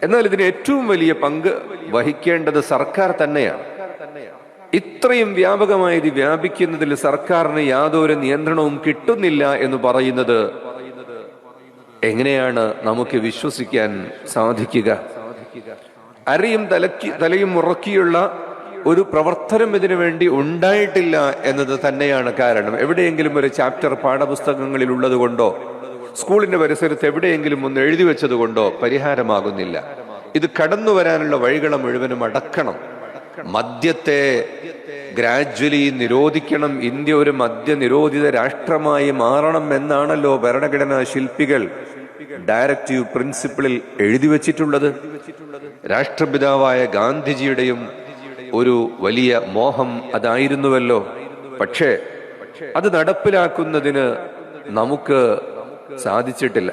എന്നാൽ ഇതിന് ഏറ്റവും വലിയ പങ്ക് വഹിക്കേണ്ടത് സർക്കാർ തന്നെയാണ്. ഇത്രയും വ്യാപകമായി ഇത് വ്യാപിക്കുന്നതിൽ സർക്കാരിന് യാതൊരു നിയന്ത്രണവും കിട്ടുന്നില്ല എന്ന് പറയുന്നത് എങ്ങനെയാണ് നമുക്ക് വിശ്വസിക്കാൻ സാധിക്കുക? അരയും തലയും ഉറക്കിയുള്ള ഒരു പ്രവർത്തനം ഇതിനു വേണ്ടി ഉണ്ടായിട്ടില്ല എന്നത് തന്നെയാണ് കാരണം. എവിടെയെങ്കിലും ഒരു ചാപ്റ്റർ പാഠപുസ്തകങ്ങളിൽ ഉള്ളത് കൊണ്ടോ സ്കൂളിന്റെ പരിസരത്ത് എവിടെയെങ്കിലും ഒന്ന് എഴുതി വെച്ചത് കൊണ്ടോ പരിഹാരമാകുന്നില്ല. ഇത് കടന്നു വരാനുള്ള വഴികളെ മുഴുവനും അടക്കണം. മദ്യത്തെ ഗ്രാജ്വലി നിരോധിക്കണം. ഇന്ത്യ ഒരു മദ്യ നിരോധിത രാഷ്ട്രമായി മാറണം എന്നാണല്ലോ ഭരണഘടനാ ശില്പികൾ ഡയറക്റ്റീവ് പ്രിൻസിപ്പിളിൽ എഴുതി വച്ചിട്ടുള്ളത്. രാഷ്ട്രപിതാവായ ഗാന്ധിജിയുടെയും ഒരു വലിയ മോഹം അതായിരുന്നുവല്ലോ. പക്ഷേ അത് നടപ്പിലാക്കുന്നതിന് നമുക്ക് സാധിച്ചിട്ടില്ല.